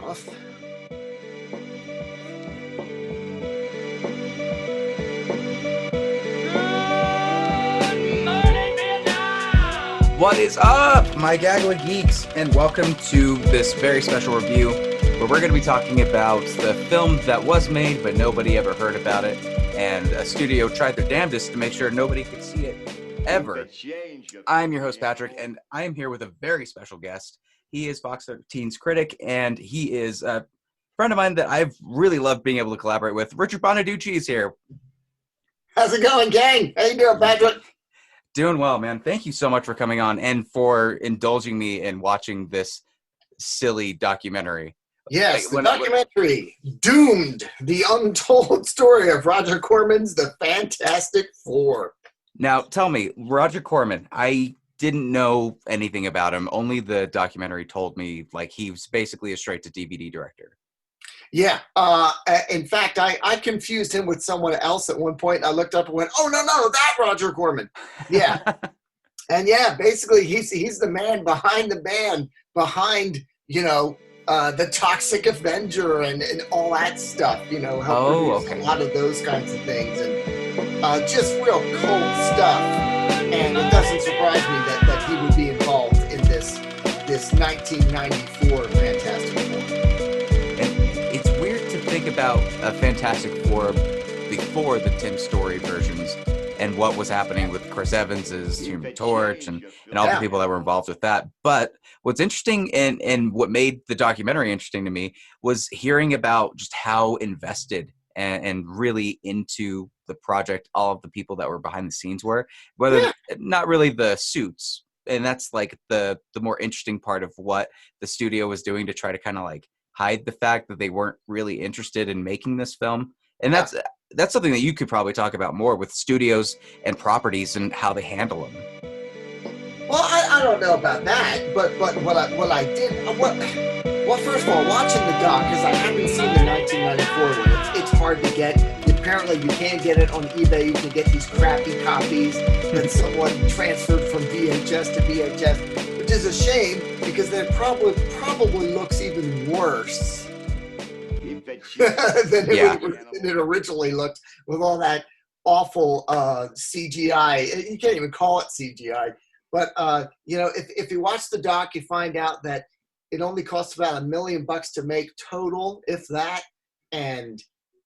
off. What is up, my Gaggle of Geeks, and welcome to this very special review where we're going to be talking about the film that was made but nobody ever heard about it, and a studio tried their damnedest to make sure nobody could see it ever. I'm your host, Patrick, and I am here with a very special guest. He is Fox 13's critic, and he is a friend of mine that I've really loved being able to collaborate with. Richard Bonaduce is here. How's it going, gang? How you doing, Patrick? Doing well, man. Thank you so much for coming on and for indulging me in watching this silly documentary. Yes, the documentary, Doomed, the untold story of Roger Corman's The Fantastic Four. Now, tell me, Roger Corman, I didn't know anything about him. Only the documentary told me, like, he was basically a straight-to-DVD director. Yeah. In fact, I confused him with someone else at one point. I looked up and went, oh, no, that Roger Corman. Yeah. And yeah, basically, he's the man behind the band, behind, the Toxic Avenger and all that stuff, helped produce a lot of those kinds of things. And just real cold stuff. And it doesn't surprise me that he would be involved in this 1994 Fantastic Four. Think about a Fantastic Four before the Tim Story versions and what was happening with Chris Evans's Human Torch and all the people that were involved with that. But what's interesting and what made the documentary interesting to me was hearing about just how invested and really into the project all of the people that were behind the scenes were, whether not really the suits. And that's like the more interesting part of what the studio was doing to try to kind of like hide the fact that they weren't really interested in making this film. And that's something that you could probably talk about more with studios and properties and how they handle them. Well, I don't know about that, but what I did, well, first of all, watching the doc, because I haven't seen the 1994 one, it's hard to get. Apparently, you can get it on eBay. You can get these crappy copies that someone transferred from VHS to VHS, which is a shame because it probably looks even worse than it originally looked with all that awful CGI. You can't even call it CGI. But, if you watch the doc, you find out that it only costs about $1 million to make total, if that. And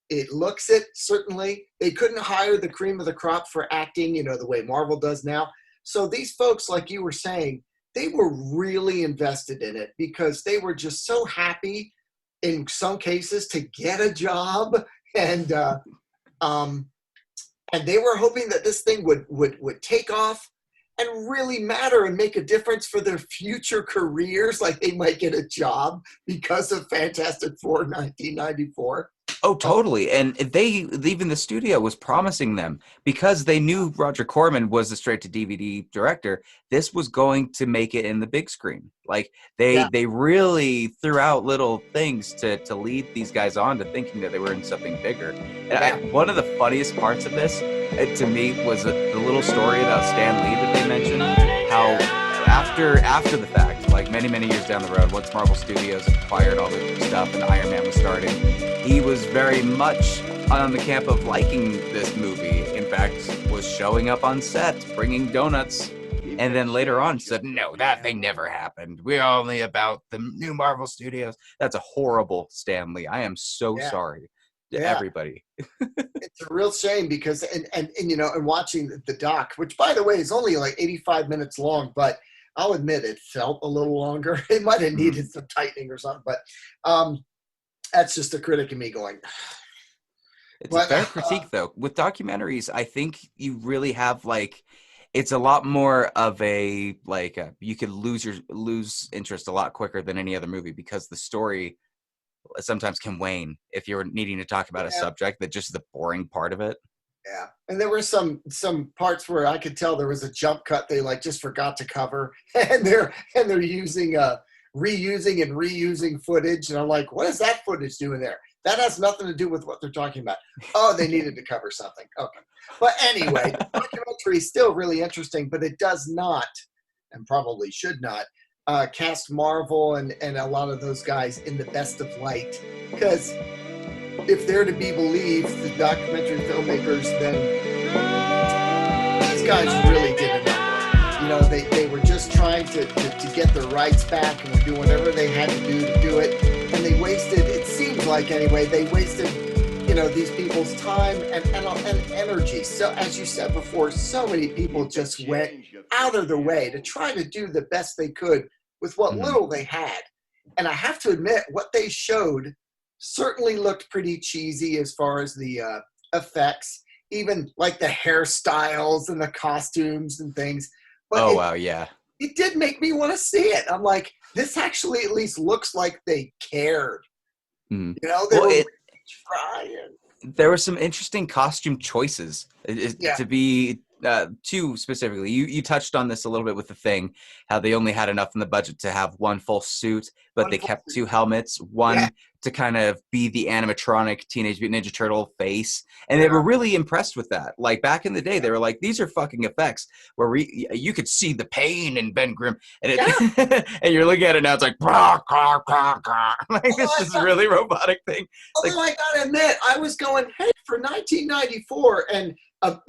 it looks it, certainly. They couldn't hire the cream of the crop for acting, the way Marvel does now. So these folks, like you were saying, they were really invested in it because they were just so happy in some cases to get a job. And they were hoping that this thing would take off and really matter and make a difference for their future careers. Like they might get a job because of Fantastic Four 1994. Oh, totally. And even the studio was promising them, because they knew Roger Corman was a straight-to-DVD director, this was going to make it in the big screen. Like, they really threw out little things to lead these guys on to thinking that they were in something bigger. And one of the funniest parts of this, to me, was the little story about Stan Lee that they mentioned, how after the fact, like many years down the road, once Marvel Studios acquired all the stuff and Iron Man was starting, he was very much on the camp of liking this movie. In fact, was showing up on set, bringing donuts, and then later on said, no, that thing never happened. We're only about the new Marvel Studios. That's a horrible Stan Lee. I am so sorry to everybody. It's a real shame because, and watching the doc, which by the way is only like 85 minutes long, but I'll admit it felt a little longer. It might have needed some tightening or something, but that's just a critic of me going. It's a fair critique, though. With documentaries, I think you really have it's a lot more of a you could lose interest a lot quicker than any other movie because the story sometimes can wane if you're needing to talk about a subject that just is the boring part of it. Yeah, and there were some parts where I could tell there was a jump cut they just forgot to cover, and they're using reusing footage, and I'm like, what is that footage doing there? That has nothing to do with what they're talking about. Oh, they needed to cover something. Okay, but anyway, the documentary is still really interesting, but it does not, and probably should not, cast Marvel and a lot of those guys in the best of light, because if they're to be believed, the documentary filmmakers, then these guys really did a number. You know, they were just trying to get their rights back and were doing whatever they had to do it. And they wasted, it seems like anyway, they wasted, you know, these people's time and energy. So as you said before, so many people just went out of their way to try to do the best they could with what little they had. And I have to admit, what they showed certainly looked pretty cheesy as far as the effects, even like the hairstyles and the costumes and things. But wow, yeah. It did make me want to see it. I'm like, this actually at least looks like they cared. You know, they were trying. There were some interesting costume choices. To be too specifically, you touched on this a little bit with the Thing, how they only had enough in the budget to have one full suit, but they kept two helmets, one to kind of be the animatronic Teenage Mutant Ninja Turtle face, and they were really impressed with that. Like back in the day, they were like, "These are fucking effects," where you could see the pain in Ben Grimm, and and you're looking at it now, it's like, like it's just a really robotic thing. Although I gotta admit, I was going, hey, for 1994 and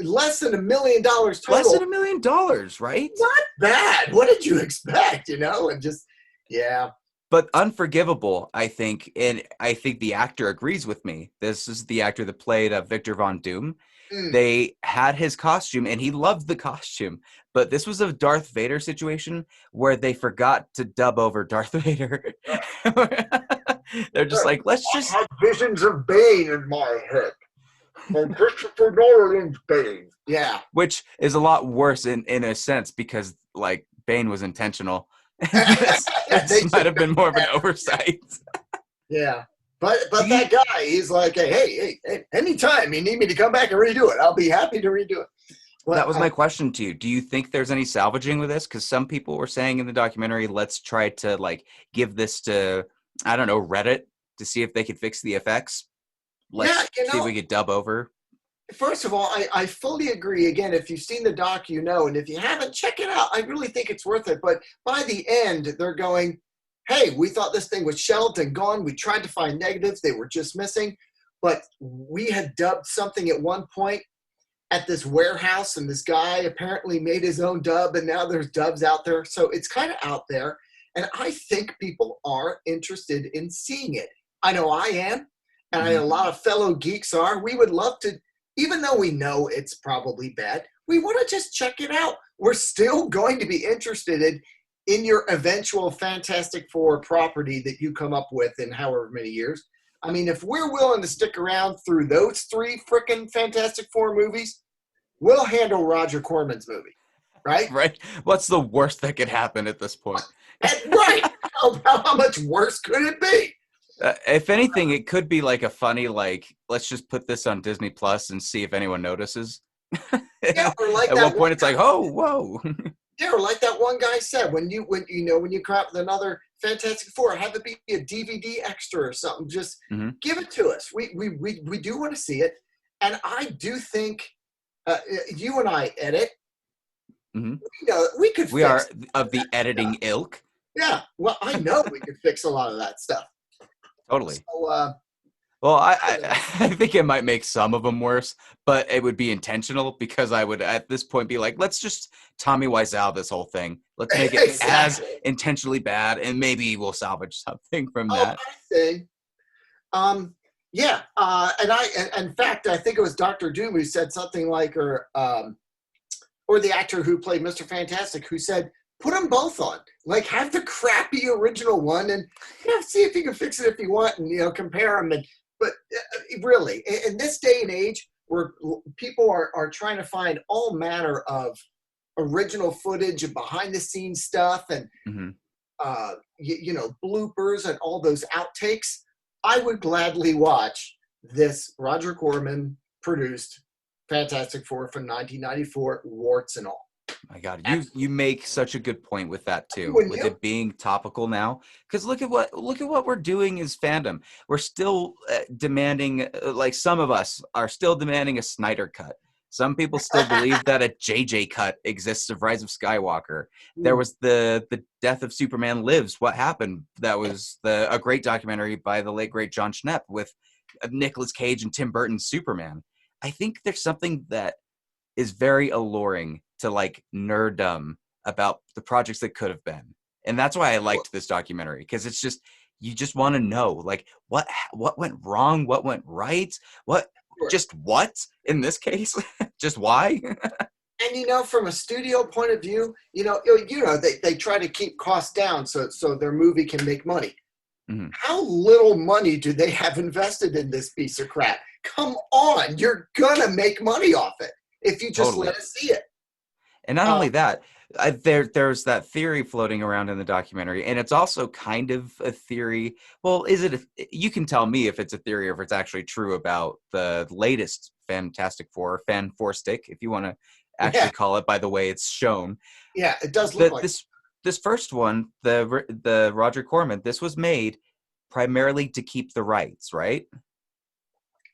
less than $1 million total. Less than $1 million, right? Not bad. What did you expect? You know, and just But unforgivable, I think, and I think the actor agrees with me. This is the actor that played Victor Von Doom. They had his costume, and he loved the costume. But this was a Darth Vader situation where they forgot to dub over Darth Vader. They're just like, let's just... I had visions of Bane in my head. And Christopher Nolan's Bane. Yeah. Which is a lot worse in a sense, because, like, Bane was intentional. This might have been more of an oversight. Yeah. But that guy, he's like, hey, anytime you need me to come back and redo it, I'll be happy to redo it. Well, that was my question to you. Do you think there's any salvaging with this? Because some people were saying in the documentary, let's try to, like, give this to, I don't know, Reddit to see if they could fix the effects. Let's see if we could dub over. First of all, I fully agree. Again, if you've seen the doc, you know, and if you haven't, check it out. I really think it's worth it. But by the end, they're going, hey, we thought this thing was shelved and gone. We tried to find negatives. They were just missing. But we had dubbed something at one point at this warehouse, and this guy apparently made his own dub, and now there's dubs out there. So it's kind of out there. And I think people are interested in seeing it. I know I am, and a lot of fellow geeks are. We would love to, even though we know it's probably bad, we want to just check it out. We're still going to be interested in your eventual Fantastic Four property that you come up with in however many years. I mean, if we're willing to stick around through those 3 frickin' Fantastic Four movies, we'll handle Roger Corman's movie, right? Right. What's the worst that could happen at this point? Right. How much worse could it be? If anything, it could be like a funny, like, let's just put this on Disney Plus and see if anyone notices. Yeah, or like at one point, it's like, oh, whoa. Yeah, or like that one guy said, when you come out with another Fantastic Four, have it be a DVD extra or something. Just give it to us. We do want to see it, and I do think you and I edit. You know, we could. We are of the editing ilk. Yeah, well, I know we could fix a lot of that stuff. Totally. So, well, I think it might make some of them worse, but it would be intentional, because I would at this point be like, let's just Tommy Wiseau this whole thing. Let's make it as intentionally bad, and maybe we'll salvage something from that. I think. Yeah, and in fact, I think it was Dr. Doom who said something like, or the actor who played Mr. Fantastic, who said, put them both on. Like, have the crappy original one, and see if you can fix it if you want, and compare them. But really, in this day and age, where people are trying to find all manner of original footage and behind the scenes stuff, and bloopers and all those outtakes, I would gladly watch this Roger Corman produced Fantastic Four from 1994, warts and all. My God, you make such a good point with that too, with it being topical now. Because look at what we're doing as fandom. We're still demanding, like some of us are still demanding a Snyder cut. Some people still believe that a JJ cut exists of Rise of Skywalker. There was the Death of Superman Lives. What happened? That was a great documentary by the late great John Schnepp with Nicolas Cage and Tim Burton's Superman. I think there's something that is very alluring to like nerddom about the projects that could have been. And that's why I liked this documentary, because it's just, you just want to know, like, what went wrong, what went right, what in this case, just why. And from a studio point of view, they try to keep costs down so their movie can make money. Mm-hmm. How little money do they have invested in this piece of crap? Come on, you're gonna make money off it if you just let us see it. And not only that, there's that theory floating around in the documentary, and it's also kind of a theory. Well, you can tell me if it's a theory or if it's actually true about the latest Fantastic Four, Fan Four Stick, if you want to actually call it by the way it's shown. Yeah, it does look like this first one, the Roger Corman. This was made primarily to keep the rights, right?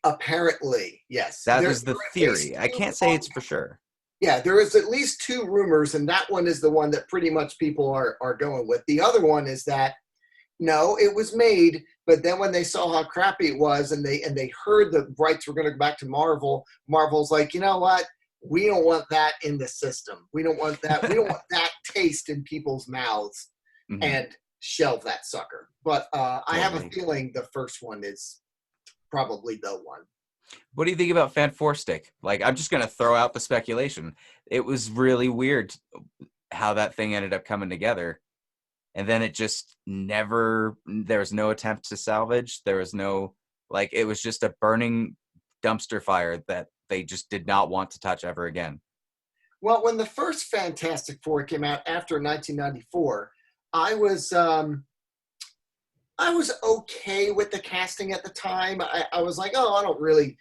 Apparently, yes. That is the theory. I can't say it's for sure. Yeah, there is at least 2 rumors, and that one is the one that pretty much people are going with. The other one is that, no, it was made, but then when they saw how crappy it was and they heard the rights were going to go back to Marvel, Marvel's like, you know what? We don't want that in the system. We don't want that. We don't want that taste in people's mouths, and shelve that sucker. But I have a feeling the first one is probably the one. What do you think about Fan Four Stick? Like, I'm just going to throw out the speculation. It was really weird how that thing ended up coming together. And then it just never, there was no attempt to salvage. There was no, like, it was just a burning dumpster fire that they just did not want to touch ever again. Well, when the first Fantastic Four came out after 1994, I was okay with the casting at the time. I was like, I don't really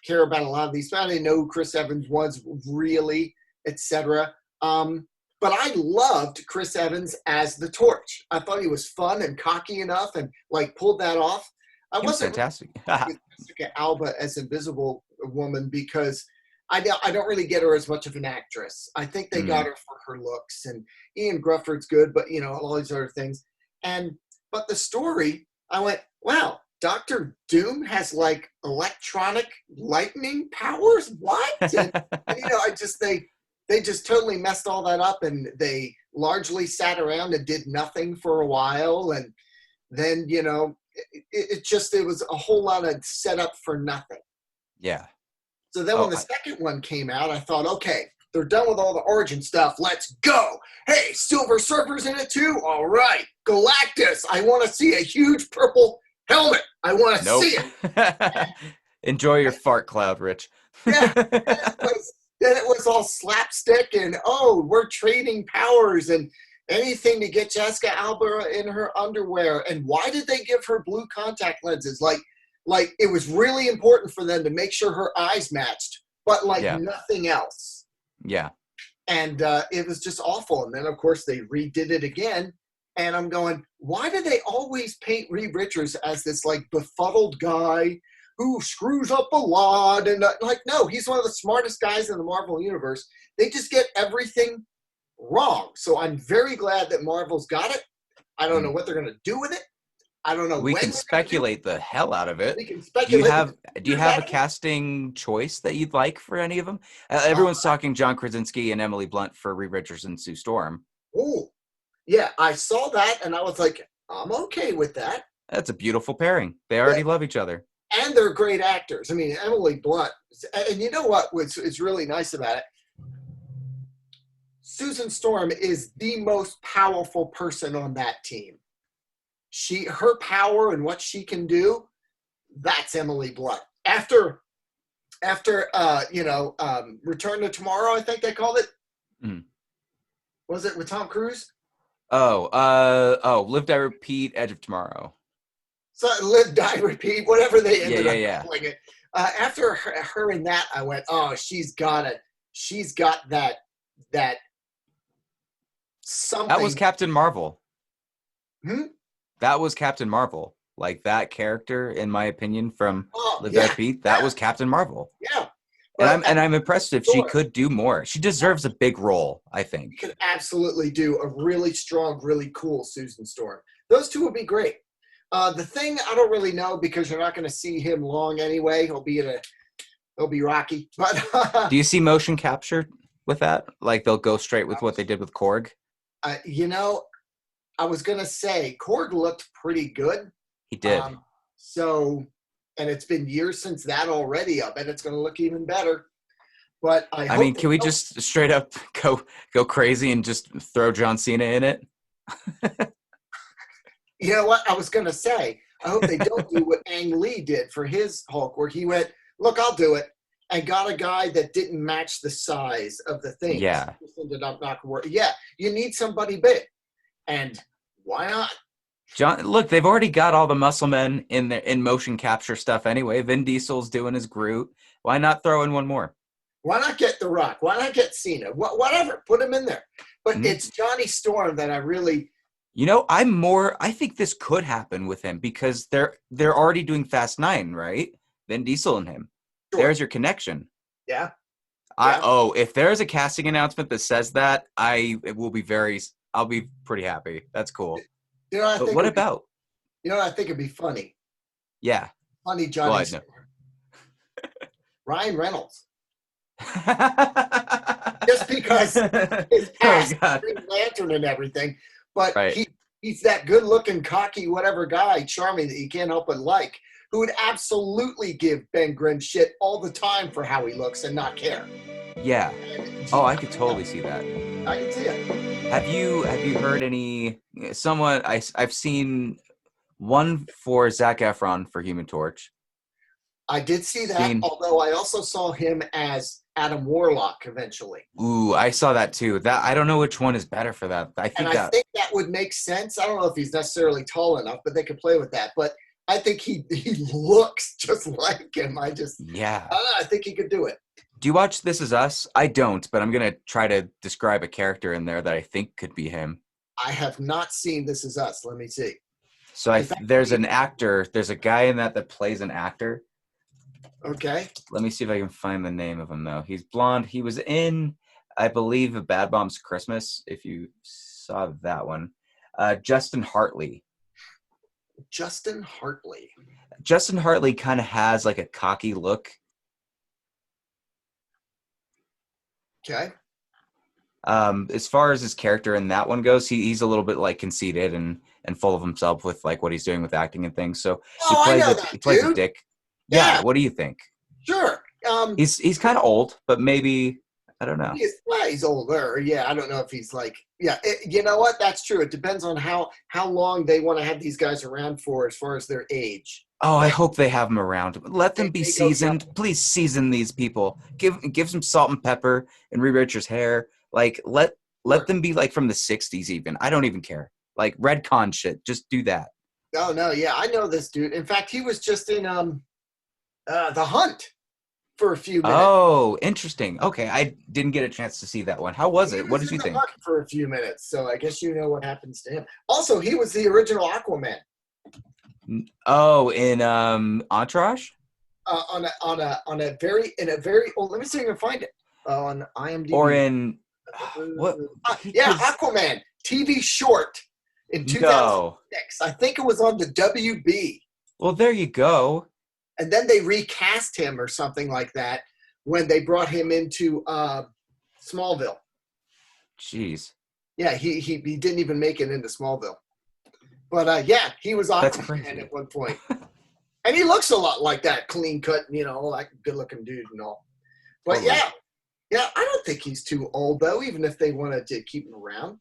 care about a lot of these. I didn't know who Chris Evans was really, etc. But I loved Chris Evans as the Torch. I thought he was fun and cocky enough and like pulled that off. I wasn't fantastic. With Jessica Alba as Invisible Woman because I don't really get her as much of an actress. I think they got her for her looks, and Ian Grufford's good, but all these other things. But the story, I went, wow, Dr. Doom has like electronic lightning powers? What? And they just totally messed all that up, and they largely sat around and did nothing for a while. And then, it was a whole lot of setup for nothing. Yeah. So then when the second one came out, I thought, okay, they're done with all the origin stuff. Let's go. Hey, Silver Surfer's in it too? All right. Galactus. I want to see a huge purple helmet. I want to see it. Enjoy your fart cloud, Rich. Yeah. Then it was all slapstick and, we're trading powers and anything to get Jessica Alba in her underwear. And why did they give her blue contact lenses? Like it was really important for them to make sure her eyes matched, but nothing else. Yeah. And it was just awful. And then, of course, they redid it again. And I'm going, why do they always paint Reed Richards as this, like, befuddled guy who screws up a lot? And, no, he's one of the smartest guys in the Marvel Universe. They just get everything wrong. So I'm very glad that Marvel's got it. I don't know what they're going to do with it. I don't know. We can speculate the hell out of it. We can speculate. Do you have a casting choice that you'd like for any of them? Everyone's talking John Krasinski and Emily Blunt for Reed Richards and Sue Storm. Oh, yeah. I saw that and I was like, I'm okay with that. That's a beautiful pairing. They already love each other. And they're great actors. I mean, Emily Blunt. And you know what is really nice about it? Susan Storm is the most powerful person on that team. Her power and what she can do, that's Emily Blunt. After Return to Tomorrow, I think they called it. Was it with Tom Cruise? Live, Die, Repeat, Edge of Tomorrow. So Live, Die, Repeat, whatever they ended up calling it. After her in that, I went, she's got it. She's got that something. That was Captain Marvel. That was Captain Marvel. Like, that character, in my opinion, from Live, Die, Repeat, that was Captain Marvel. Yeah. And I'm impressed if she could do more. She deserves a big role, I think. She could absolutely do a really strong, really cool Susan Storm. Those two would be great. The Thing, I don't really know because you're not going to see him long anyway. He'll be Rocky. But do you see motion capture with that? Like they'll go straight with what they did with Korg? You know, I was going to say Korg looked pretty good. He did. And it's been years since that already. I bet it's going to look even better. But I mean, can we just straight up go crazy and just throw John Cena in it? You know what? I was going to say, I hope they don't do what Ang Lee did for his Hulk, where he went, look, I'll do it, and got a guy that didn't match the size of the Thing. Yeah. Just ended up not working. Yeah, you need somebody big. And why not? John, look, they've already got all the muscle men in motion capture stuff anyway. Vin Diesel's doing his Groot. Why not throw in one more? Why not get The Rock? Why not get Cena? Whatever, put him in there. But it's Johnny Storm that I really. You know, I think this could happen with him because they're already doing Fast 9, right? Vin Diesel and him. Sure. There's your connection. Yeah. If there's a casting announcement that says that, I'll be pretty happy. That's cool. You know, what about? I think it'd be funny. Yeah. Funny Johnny Storm. Ryan Reynolds. Just because his past, Green Lantern and everything, but he's that good-looking, cocky, whatever guy, charming that you can't help but like, who would absolutely give Ben Grimm shit all the time for how he looks and not care. Yeah. I could totally see that. I can see it. Have you heard any? I've seen one for Zac Efron for Human Torch. I did see that, although I also saw him as Adam Warlock eventually. Ooh, I saw that too. That I don't know which one is better for that. I think that would make sense. I don't know if he's necessarily tall enough, but they could play with that. But I think he looks just like him. I think he could do it. Do you watch This Is Us? I don't, but I'm going to try to describe a character in there that I think could be him. I have not seen This Is Us. Let me see. So there's an actor. There's a guy in that plays an actor. Okay. Let me see if I can find the name of him, though. He's blonde. He was in, I believe, A Bad Moms Christmas, if you saw that one. Justin Hartley. Justin Hartley. Justin Hartley kind of has like a cocky look. Okay. As far as his character in that one goes, he's a little bit like conceited and full of himself with like what he's doing with acting and things. So he plays a dick. Yeah. What do you think? Sure. He's kind of old, but maybe I don't know. He's older. Yeah, I don't know if he's like. Yeah, you know what? That's true. It depends on how long they want to have these guys around for, as far as their age. Oh, I hope they have them around. Let them be seasoned. Please season these people. Give some salt and pepper and Reed Richards' hair. Like let them be like from the 60s even. I don't even care. Like Redcon shit. Just do that. Oh no, yeah, I know this dude. In fact, he was just in The Hunt for a few minutes. Oh, interesting. Okay, I didn't get a chance to see that one. How was it? What did you think? Hunt for a few minutes, so I guess you know what happens to him. Also, he was the original Aquaman. Oh, in Entourage? On a very old. Let me see if I can find it on IMDb. Or in what? Aquaman TV short in 2006. I think it was on the WB. Well, there you go. And then they recast him or something like that when they brought him into Smallville. Jeez. Yeah, he didn't even make it into Smallville. But he was Aquaman at one point. And he looks a lot like that, clean cut, like good looking dude and all. But yeah, I don't think he's too old though, even if they wanted to keep him around.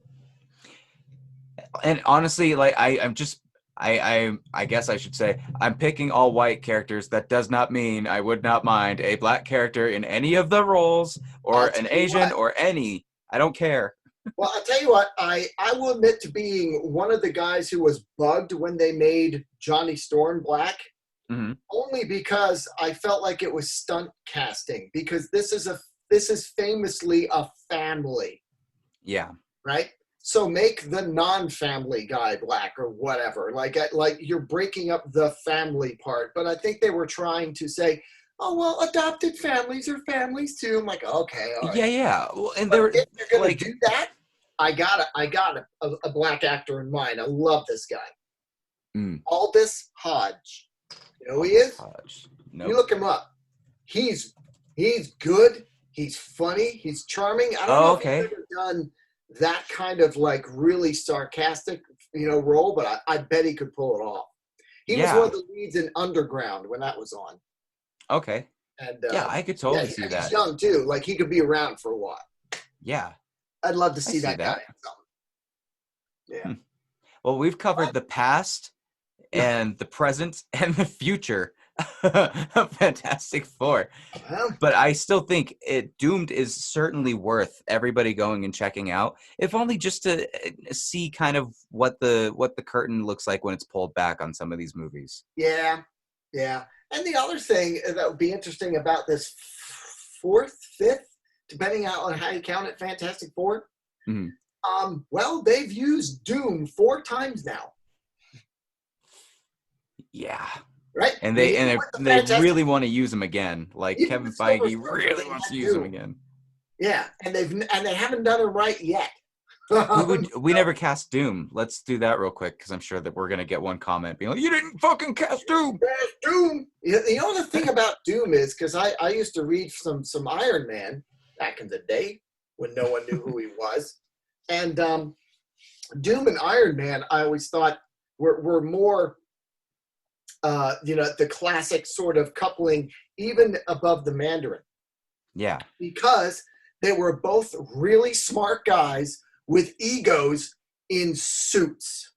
And honestly, like I guess I should say I'm picking all white characters. That does not mean I would not mind a black character in any of the roles or an Asian or any. I don't care. Well, I'll tell you what, I will admit to being one of the guys who was bugged when they made Johnny Storm black, only because I felt like it was stunt casting, because this is famously a family. Yeah. Right? So make the non-family guy black or whatever. Like you're breaking up the family part. But I think they were trying to say, oh, well, adopted families are families too. I'm like, okay, all right. Yeah. Well, and But they're if you're going like, to do that, I got a black actor in mind. I love this guy. Aldous Hodge. You know who he is? Hodge. You Nope. look him up. He's good. He's funny. He's charming. I don't know if he's ever done that kind of like really sarcastic, role, but I bet he could pull it off. He was one of the leads in Underground when that was on. Okay. And I could totally see that. He's young too. Like he could be around for a while. Yeah. I'd love to see that guy in something. Yeah. Well, we've covered the past and the present and the future of Fantastic Four. But I still think Doomed is certainly worth everybody going and checking out, if only just to see kind of what the curtain looks like when it's pulled back on some of these movies. Yeah. And the other thing that would be interesting about this fourth, fifth, depending on how you count it, Fantastic Four, well, they've used Doom 4 times now. Yeah. Right? And they really want to use him again. Like Kevin Feige really wants to use him again. Yeah, and they haven't done it right yet. We never cast Doom. Let's do that real quick because I'm sure that we're gonna get one comment being like, "You didn't fucking cast Doom." Doom. The thing about Doom is because I used to read some Iron Man back in the day when no one knew who he was, and Doom and Iron Man I always thought were more. The classic sort of coupling, even above the Mandarin. Yeah. Because they were both really smart guys with egos in suits.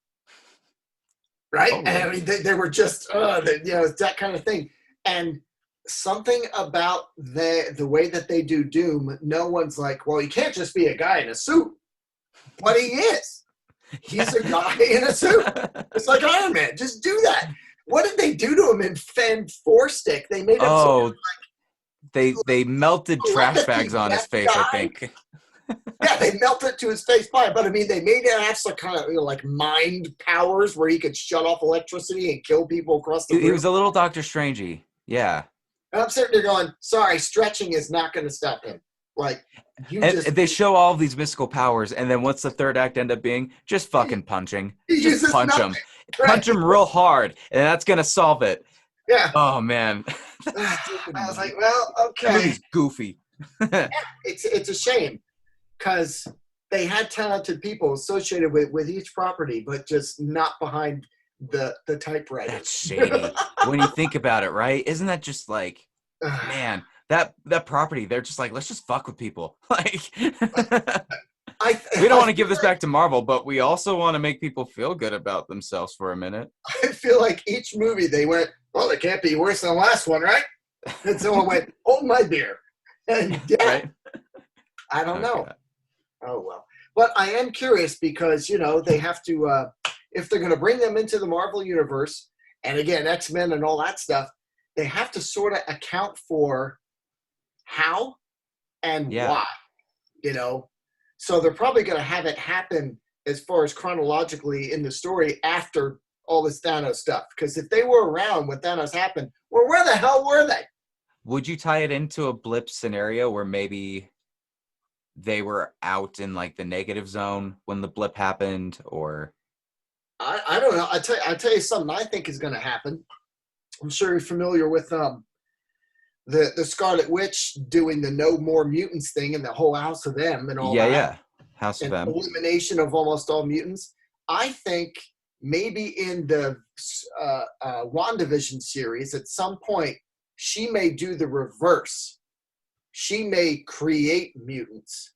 Right? Totally. And I mean, they were just, that kind of thing. And something about the way that they do Doom, no one's like, well, he can't just be a guy in a suit. But he is. He's a guy in a suit. It's like Iron Man. Just do that. What did they do to him in Fan 4 Stick? They made him they melted trash bags on his face, I think. Yeah, they melted to his face by, but I mean, they made him have some kind of like mind powers where he could shut off electricity and kill people across the room. He was a little Doctor Strangey. Yeah. And I'm sitting there going, sorry, stretching is not going to stop him. Like, they show all of these mystical powers, and then what's the third act end up being? Just fucking punching. Just punch him. Right. Punch him real hard, and that's going to solve it. Yeah. Oh, man. I was like, well, okay. Movie's goofy. Yeah, it's a shame, because they had talented people associated with each property, but just not behind the typewriter. That's shady. When you think about it, right? Isn't that just like, man... That property, they're just like, let's just fuck with people. Like, we don't want to give this back to Marvel, but we also want to make people feel good about themselves for a minute. I feel like each movie they went, well, it can't be worse than the last one, right? And someone went, hold my beer. And right? I don't know. God. Oh, well. But I am curious because, they have to, if they're going to bring them into the Marvel Universe, and again, X-Men and all that stuff, they have to sort of account for how and why, so they're probably going to have it happen as far as chronologically in the story after all this Thanos stuff. Because if they were around when Thanos happened, well, where the hell were they? Would you tie it into a blip scenario where maybe they were out in like the negative zone when the blip happened, or? I don't know. I tell you something I think is going to happen. I'm sure you're familiar with the Scarlet Witch doing the no more mutants thing and the whole House of M and all that. Yeah. House of M. Elimination of almost all mutants. I think maybe in the WandaVision series at some point, she may do the reverse. She may create mutants.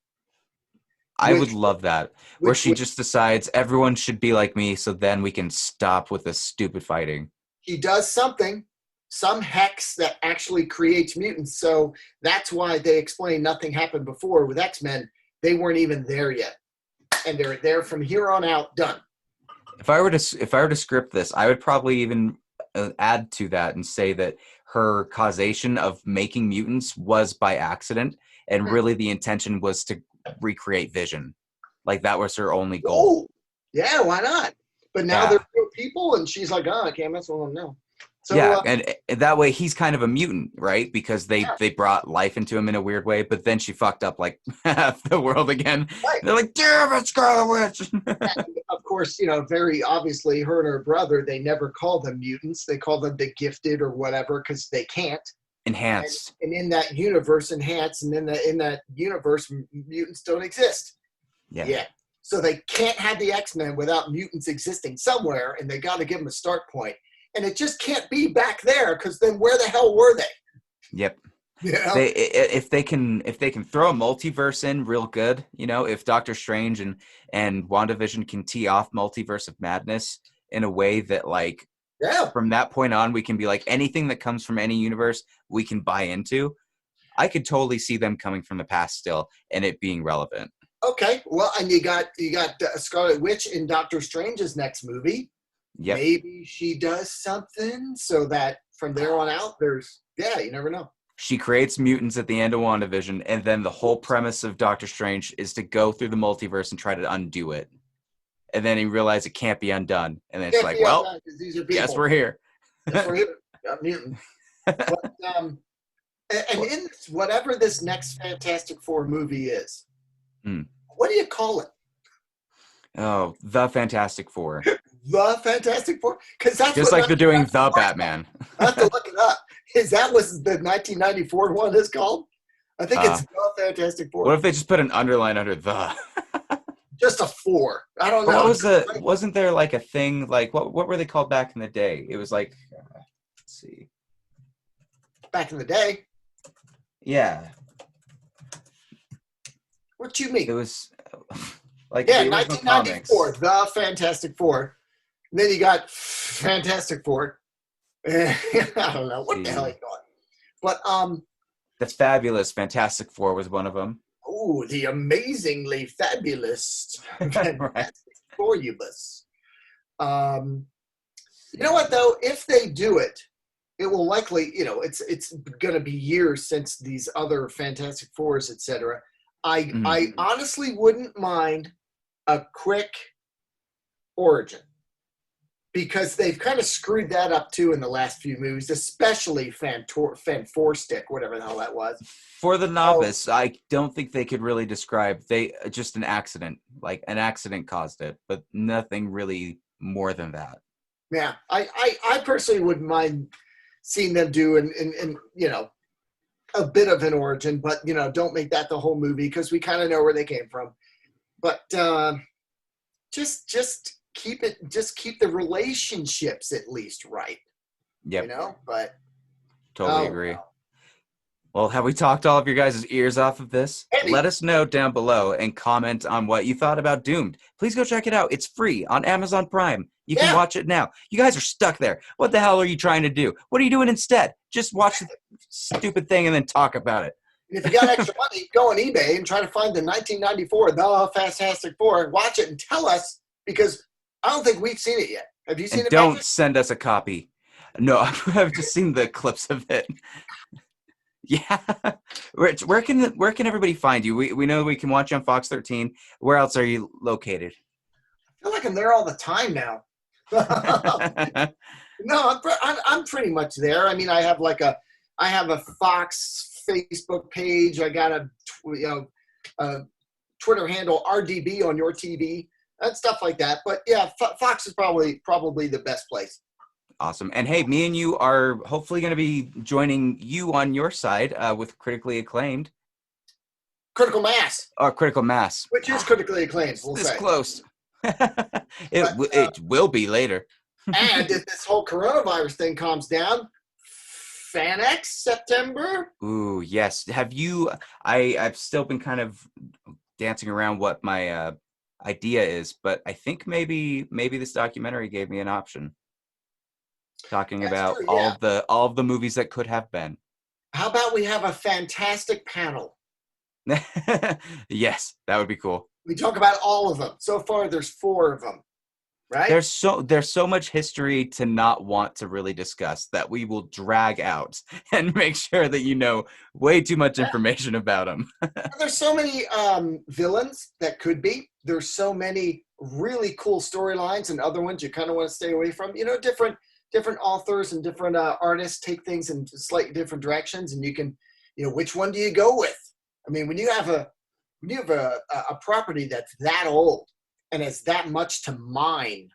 I would love that. Where she just decides everyone should be like me so then we can stop with this stupid fighting. He does something. Some hex that actually creates mutants. So that's why they explain nothing happened before with X-Men. They weren't even there yet. And they're there from here on out, done. If I were to script this, I would probably even add to that and say that her causation of making mutants was by accident. And really the intention was to recreate Vision. Like that was her only goal. Oh, yeah, why not? But now they're real people and she's like, I can't mess with them now. So Yeah, and that way he's kind of a mutant, right? Because yeah, they brought life into him in a weird way, but then she fucked up like half the world again. right. They're like, damn it, Scarlet Witch! And of course, very obviously, her and her brother, they never call them mutants. They call them the gifted or whatever because they can't. Enhanced. And in that universe, enhance, and in that universe, mutants don't exist. Yeah. Yeah. So they can't have the X-Men without mutants existing somewhere, and they got to give them a start point. And it just can't be back there because then where the hell were they? Yep. You know? If they can throw a multiverse in real good, if Doctor Strange and WandaVision can tee off Multiverse of Madness in a way that like Yeah. from that point on we can be like anything that comes from any universe we can buy into. I could totally see them coming from the past still and it being relevant. Okay. Well, and you got Scarlet Witch in Doctor Strange's next movie. Yep. Maybe she does something so that from there on out, you never know. She creates mutants at the end of WandaVision, and then the whole premise of Doctor Strange is to go through the multiverse and try to undo it. And then he realized it can't be undone. And then it's like, well, these are guess we're here. Guess we're here. Got mutant. But, and in this, whatever this next Fantastic Four movie is, what do you call it? Oh, the Fantastic Four. The Fantastic Four? Because that's just like they're doing the Batman. I have to look it up. Is that what the 1994 one is called? I think it's the Fantastic Four. What if they just put an underline under the? Just a 4. I don't know. Wasn't there like a thing like what were they called back in the day? It was like let's see. Back in the day? Yeah. What you mean? It was like 1994, the Fantastic Four. And then you got Fantastic Four. I don't know what the hell you call it, but the Fabulous Fantastic Four was one of them. Oh, the amazingly fabulous Fantastic Fourubus. You know what though? If they do it, it will likely, it's going to be years since these other Fantastic Fours, etc. I honestly wouldn't mind a quick origin. Because they've kind of screwed that up too in the last few movies, especially Fan Four Stick, whatever the hell that was. For the novice, I don't think they could really describe just an accident. Like an accident caused it, but nothing really more than that. Yeah, I personally wouldn't mind seeing them do in a bit of an origin, but don't make that the whole movie because we kind of know where they came from. But just keep the relationships at least right. Yep. But totally agree. Well, have we talked all of your guys' ears off of this? Maybe. Let us know down below and comment on what you thought about Doomed. Please go check it out. It's free on Amazon Prime. You can watch it now. You guys are stuck there. What the hell are you trying to do? What are you doing instead? Just watch the stupid thing and then talk about it. If you got extra money, go on eBay and try to find the 1994 The Fantastic Four and watch it and tell us because I don't think we've seen it yet. Have you seen it? Don't send us a copy. No, I've just seen the clips of it. Yeah. Rich, where can everybody find you? We know we can watch you on Fox 13. Where else are you located? I feel like I'm there all the time now. No, I'm pretty much there. I mean, I have a Fox Facebook page. I got a Twitter handle RDB on your TV and stuff like that. But yeah, Fox is probably the best place. Awesome. And hey, me and you are hopefully going to be joining you on your side with Critically Acclaimed. Critical Mass. Or Critical Mass. Which is critically acclaimed. This close. It will be later. And if this whole coronavirus thing calms down, FanX September. Ooh, yes. Have you? I've still been kind of dancing around what my idea is, but I think maybe this documentary gave me an option. Talking about true, yeah. all of the movies that could have been. How about we have a fantastic panel? Yes, that would be cool. We talk about all of them. So far, there's 4 of them, right? There's so much history to not want to really discuss that we will drag out and make sure that you know way too much information about them. There's so many villains that could be. There's so many really cool storylines and other ones you kind of want to stay away from. Different different authors and different artists take things in slightly different directions, and you can, which one do you go with? I mean, when you have a property that's that old and has that much to mine,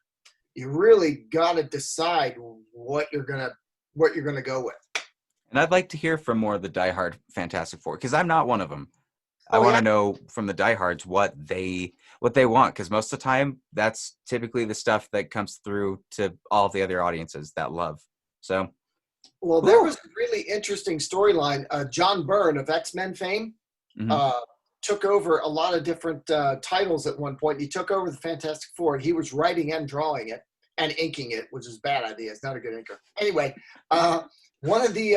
you really got to decide what you're gonna go with. And I'd like to hear from more of the diehard Fantastic Four, because I'm not one of them. I Oh, want yeah? to know from the diehards what they want, because most of the time that's typically the stuff that comes through to all of the other audiences that love. So, Well, there was a really interesting storyline. John Byrne of X-Men fame took over a lot of different titles at one point. He took over the Fantastic Four, and he was writing and drawing it and inking it, which is a bad idea. It's not a good inker. Anyway, one of the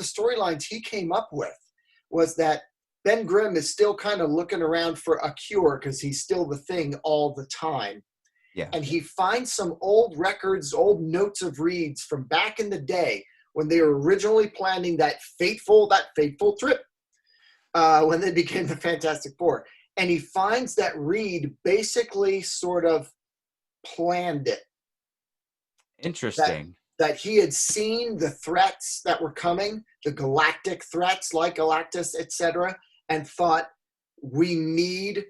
storylines he came up with was that Ben Grimm is still kind of looking around for a cure because he's still the Thing all the time. Yeah. And he finds some old records, old notes of Reed's from back in the day when they were originally planning that fateful trip when they became the Fantastic Four. And he finds that Reed basically sort of planned it. Interesting. That he had seen the threats that were coming, the galactic threats like Galactus, etc., and thought, we need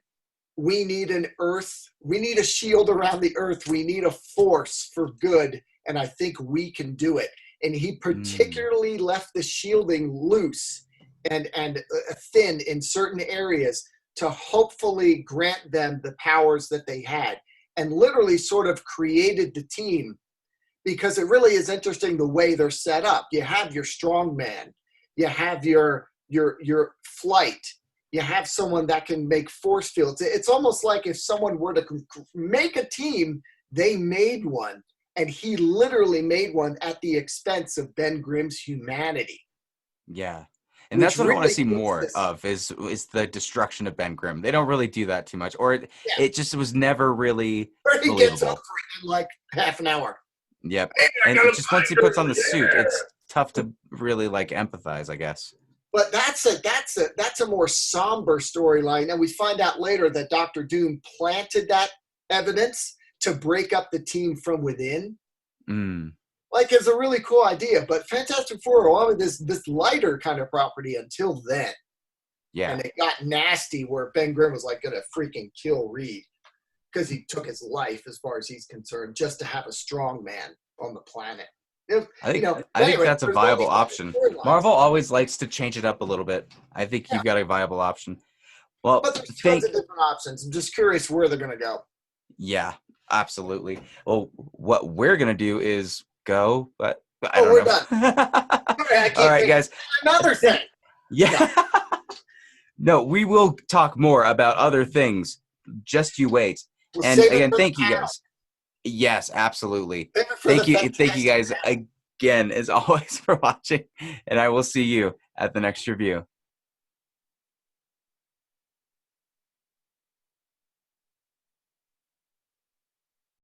an Earth, we need a shield around the Earth, we need a force for good, and I think we can do it. And he particularly left the shielding loose and thin in certain areas to hopefully grant them the powers that they had, and literally sort of created the team, because it really is interesting the way they're set up. You have your strong man, you have your flight, you have someone that can make force fields. It's almost like if someone were to make a team, they made one, and he literally made one at the expense of Ben Grimm's humanity. Yeah. And that's what I want to see more of is the destruction of Ben Grimm. They don't really do that too much, or it just was never really believable. He gets over it in like half an hour. Yep. And just once he puts on the suit, it's tough to really like empathize, I guess. But that's a more somber storyline, and we find out later that Dr. Doom planted that evidence to break up the team from within. Like, it's a really cool idea, but Fantastic Four wanted this lighter kind of property until then. Yeah. And it got nasty where Ben Grimm was like going to freaking kill Reed because he took his life, as far as he's concerned, just to have a strong man on the planet. I think that's a viable option. Marvel always likes to change it up a little bit. I think you've got a viable option. Well, but there's tons of different options. I'm just curious where they're going to go. Yeah, absolutely. Well, what we're going to do is go, but I don't know. We're done. All right, guys. Another thing. Yeah. No, we will talk more about other things. Just you wait. And again, thank you guys. Yes, absolutely. Thank you guys again, as always, for watching. And I will see you at the next review.